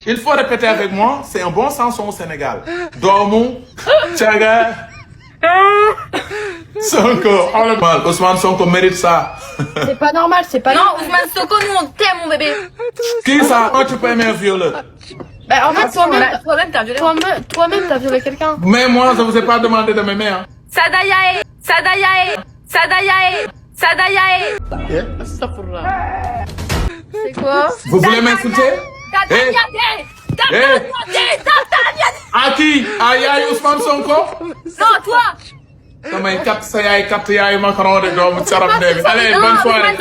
Il faut répéter avec moi, c'est un bon chanson au Sénégal. Dormou, Tchaga, Sonko. Ousmane Sonko mérite ça. C'est pas normal, c'est pas normal. Non, Ousmane Sonko, nous on t'aime, mon bébé. Qui ça? Quand tu peux aimer un violeur? Bah, en fait, toi-même, t'as violé. Toi-même, t'as violé quelqu'un. Mais moi, je vous ai pas demandé de m'aimer. Hein. Sadayae. C'est quoi? Vous voulez m'insulter? À qui? À Yaye Ousmane Sonko? Non, toi. Samay kat sa yaay kat yaay macaron de doomu sarab nebi. Allez, bonne soirée.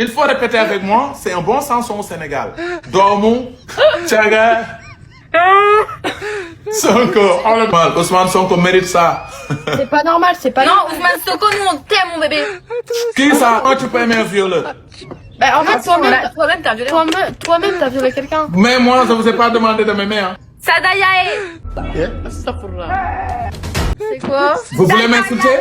Il faut répéter avec moi, c'est un bon chanson au Sénégal. Dormou, Tchaga, Sonko. Ousmane Sonko mérite ça. C'est pas normal, c'est pas normal. Non, Ousmane Sonko, nous on t'aime, mon bébé. Qui ça? Quand tu peux aimer un violeur? Bah, en fait, toi-même, t'as violé. Toi-même, t'as violé quelqu'un. Mais moi, je vous ai pas demandé de m'aimer. Hein. Sadayae. C'est quoi? Vous voulez m'insulter?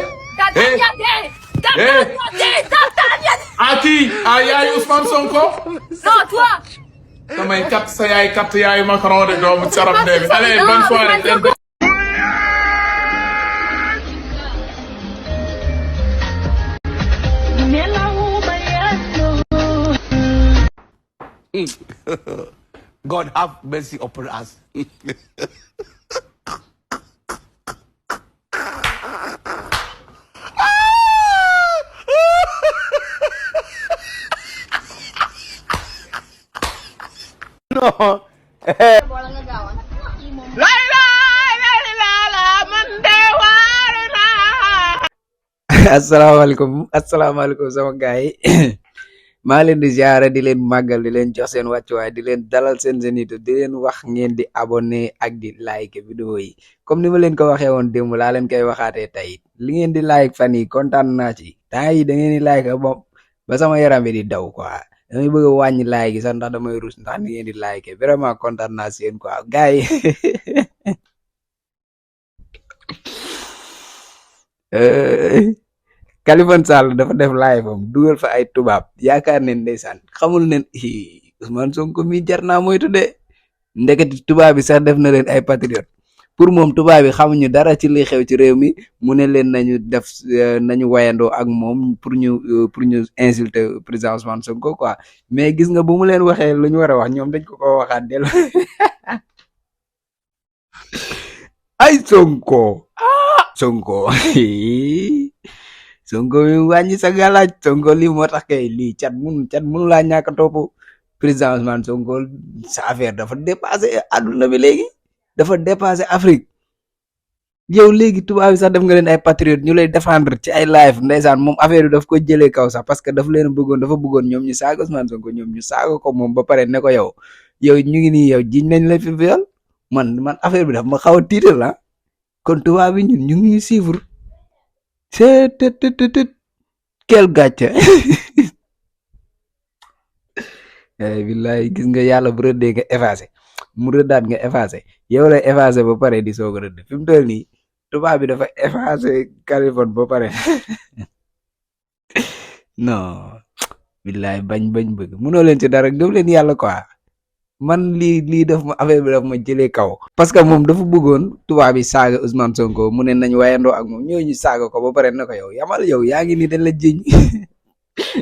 À qui? À Yaye Ousmane Sonko? Non, toi. Samay kat sa yaay kat yaay macaron de doomu sarab nebi. Allez, bonne soirée. God have mercy upon us. No. Assalamualaikum sama gaay maa leen di ziaré di leen màggal di leen jox seen wàccuwaay di leen dalal seen YouTube di leen wax ngeen di abonné ak di like vidéo yi comme ni ma leen ko waxee woon démb laa leen koy waxaatee tey li ngeen di like fan yi kontaan naa ci temps yi da ngeen di like ba sama yaram bi di daw quoi damay bëgg a wàññi like yi sax ndax damay rus ndax ni ngeen di like vraiment kontaan naa seen quoi gaay Kaliphone Sall dafa def live am dugal fa ay tubaab yaakaar ne ndeysaan xamul ne Ousmane Sonko mi jar naa moytu de ndeketi tubaab bi sax def na leen ay patriote pour moom tubaab bi xamuñu dara ci li xew ci réew mi mu ne leen nañu wayandoo ak moom pour ñu insulter président Ousmane Sonko quoi mais gis nga bu mu leen waxee lu ñu war a wax ñoom dañ ko waxaat del ay Sonko Sonko Sonko mi wàññi sa galaaj Sonko lii moo tax kay lii cat mënu laa ñàkk a topp président Ousmane Sonko sa affaire dafa dépassé àdduna bi léegi dafa dépassé Afrique yow léegi tubaab bi sax def nga leen ay patriote ñu lay défendre ci ay live ndeysaan moom affaire bi daf ko jëlee kaw sax parce que dafa bëggoon ñoom ñu saaga Ousmane Sonko ñoom ñu saaga ko moom ba pare ne ko yow ñu ngi nii yow jiñ nañ la fi viol man affaire bi daf ma xaw a tiital la kon tubaab bi ñun ñu ngi ñu suivre c'est quel gàcce billahi gis nga yàlla bu rëddee nga effacé mu rëddaat nga effacé yow lay effacé ba pare di soog a rëdd fi mu toll nii tubaab bi dafa effacé Kaliphone ba pare non billahi bañ bëgg mënoo leen ci dara gëm leen yàlla quoi man lii daf ma affaire bi daf ma jëlee kaw parce que moom dafa bëggoon tubaab bi saaga Ousmane Sonko mu ne nañ wayandoo ak moom ñooñu saaga ko ba pare na ko yow yamal yow yaa ngi nii dañ la jiñ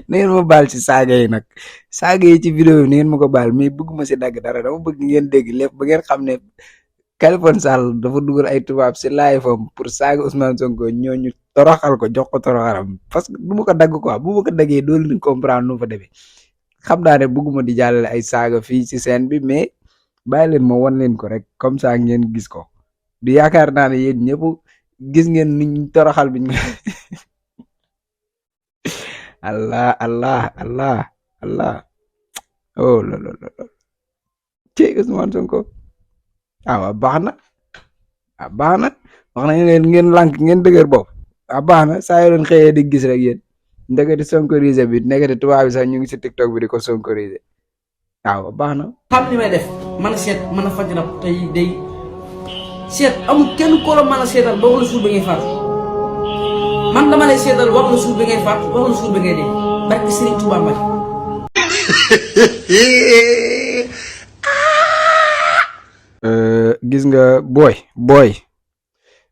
na ngeen ma baal ci saaga yi nag saaga yi ci vidéo yi na ngeen ma ko baal mais bëgguma si dagg dara dama bëgg ngeen dégg lépp ba ngeen xam ne Kaliphone Sall dafa dugal ay tubaab si live am pour saaga Ousmane Sonko ñooñu toroxal ko jox ko toroxalam parce que du ma ko dagg quoi bu ma ko daggee doo leen comprendre nu fa demee xam naa ne bëgguma di jàllale ay saaga fii ci scène bi mais bàyyi leen ma won leen ko rek comme ça ngeen gis ko di yaakaar naa ne yéen ñëpp gis ngeen niñ toroxal biñ Allah oh la ci Ousmane Sonko baax na wax nañ leen ngeen lànk ngeen dëgër bopp baax na saa yoo leen xëyee di gis rek yéen ndekete sonkorisé bi ndekete tubaab bi sax ñu ngi si TikTok bi di ko sonkorisé waaw baax na. xam li may def mën a seet mën a faj rab tey day seet amul kenn koo la mën a seetal ba wax la suur bi ngay faatu man dama lay seetal wax la suur bi ngay faatu wax la suur bi ngay dee barke Serigne Touba Mbacke. gis nga booy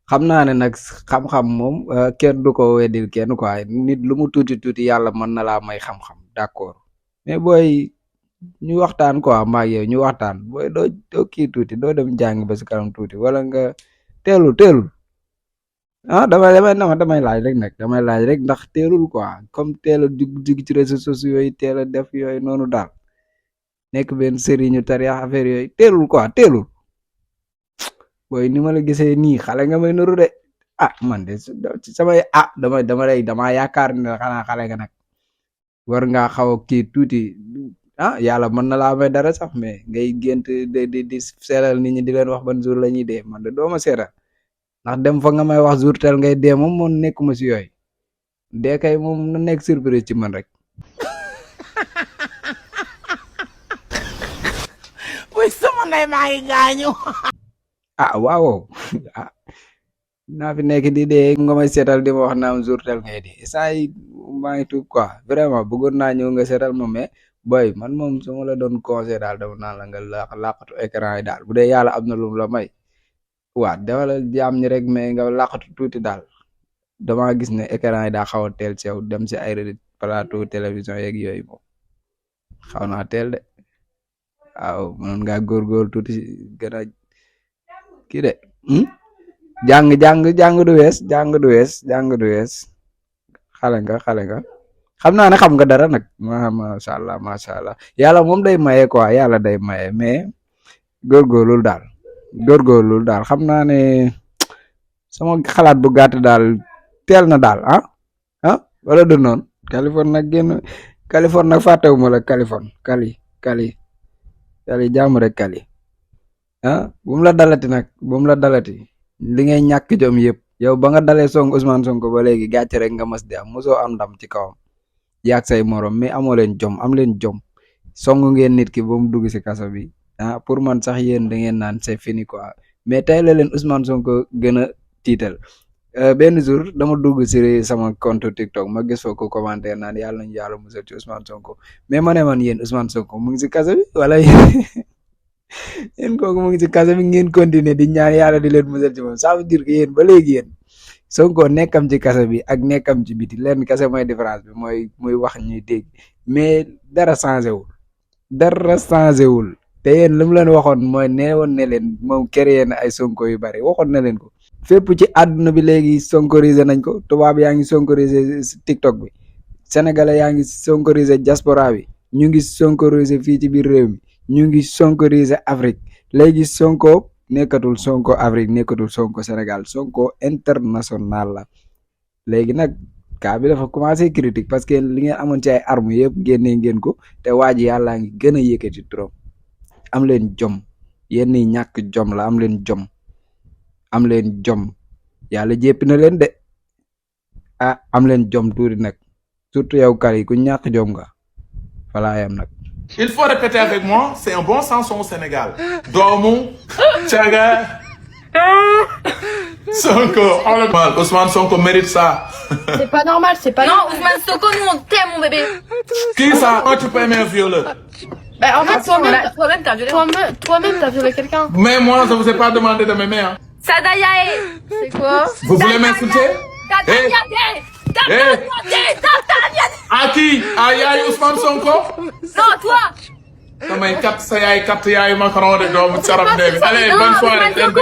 xam naa ne nag xam-xam moom kenn du ko weddil kenn quoi nit lu mu tuuti tuuti yàlla mën na laa may xam-xam d'accord mais booy ñu waxtaan quoi maag yow ñu waxtaan booy doo kii tuuti doo dem jàng ba si kanam tuuti wala nga teelul damay laaj rek nag damay laaj rek ndax teelul quoi comme teel a jug ci réseaux sociaux yi teel a def yooyu noonu daal nekk benn sëriñu tariya affaire yooyu teelul quoi teelul booy ni ma la gisee nii xale nga may nuru de man de samay damaa yaakaar ne xanaa xale nga nag war ngaa xaw a kii tuuti yàlla mën na laa may dara sax mais ngay gént di seetal nit ñi di leen wax ban jour la ñuy dee man de doo ma seetal ndax dem fa nga may wax jour tel ngay dee moom nekkuma si yooyu dee kay moom na nekk surprise ci man rek. Uy, sama ndey maa ngi gaañu. Waaw naa fi nekk di dee nga may seetal di ma wax naam jour tel ngay dee saa yi maa ngi tuub quoi vraiment bëggoon naa ñëw nga seetal ma mais boy man moom su ma la doon conseil daal dama naan la nga laqatu écran yi daal bu dee yàlla am na lu la may waa defal jaam ñi rek mais nga laqatu tuuti daal damaa gis ne écran yi daa xaw a teel sew dem si ay plateau télévision yeeg yooyu moom xaw naa teel de waaw mënoon ngaa góorgóorlu tuuti gën a kii de jàng du wees xale nga xam naa ne xam nga dara nag macha allah yàlla moom day maye quoi yàlla day maye mais góorgóorlul daal xam naa ne sama xalaat bu gàtt daal teel na daal wala du noonu Kaliphone nag Kaliphone nag fàttewuma la Kaliphone kali jàmm rek kali bu mu la dalati nag li ngay ñàkk jom yëpp yow ba nga dalee song Ousmane Sonko ba léegi gàcce rek nga mas di am mosoo am ndam ci kawam yaag say morom mais amoo leen jom am leen jom song ngeen nit ki ba mu dugg si kaso bi pour man sax yéen da ngeen naan c'est fini quoi mais tey la leen Ousmane Sonko gën a tiital benn jour dama dugg si sama compte TikTok ma gis fa ko commentaire naan yàlla nañu yàlla musal ci Ousmane Sonko mais ma ne man yéen Ousmane Sonko mu ngi si kaso bi wala yéen kooku mu ngi si kaso bi ngeen continuer di ñaan yàlla di leen musal ci moom ça veut dire que yéen ba léegi yéen Sonko nekkam ci kaso bi ak nekkam ci biti leen kase mooy différence bi mooy muy wax ñuy dégg mais dara changé wul te yéen lu mu leen waxoon mooy nee woon ne leen moom créé na ay Sonko yu bari waxoon na leen ko fépp ci àdduna bi léegi sonkorisé nañ ko tubaab yaa ngi sonkorisé TikTok bi sénégalais yaa ngi sonkorisé diaspora bi ñu ngi sonkorisé fii ci biir réew mi ñu ngi sonkorisé Afrique léegi Sonko nekkatul Sonko Afrique nekkatul Sonko Sénégal Sonko international la léegi nag cas bi dafa commencé critique parce que li ngeen amoon ci ay armes yëpp génnee ngeen ko te waa ji yàllaa ngi gën a yëkkati trop am leen jom yéen ñi ñàkk jom la am leen jom yàlla jéppi na leen de am leen jom tuuti nag surtout yow Kali ku ñàkk jom nga falaayam nag. Il faut répéter avec moi, c'est un bon chanson au Sénégal. Doomu, Tchaga, Sonko. Ousmane Sonko mérite ça. C'est pas normal, c'est pas Non, normal. Ousmane Sonko, nous on t'aime, mon bébé. Qui ça? Moi, tu peux aimer un violeur. En fait, Toi-même, t'as violé. toi-même, t'as violé quelqu'un. Mais moi, je vous ai pas demandé de m'aimer. Hein. Sadayae. C'est quoi? Vous voulez m'insulter? Eh. À qui? À Yaay Ousmane Sonko? Non, toi. Damay kat sa yaay kat yaay macaron de doomu carab ndee bi. Allez, Non, bonne soirée. Ousmane Sonko.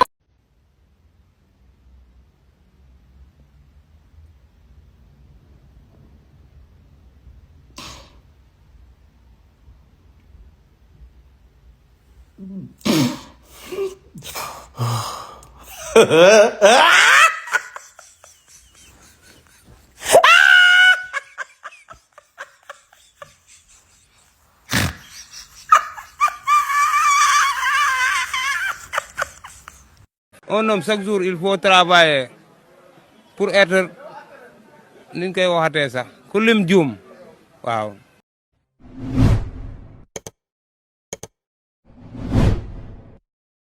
un homme chaque jour il faut travailler pour être ni ñu koy waxatee sax ku lim juum waaw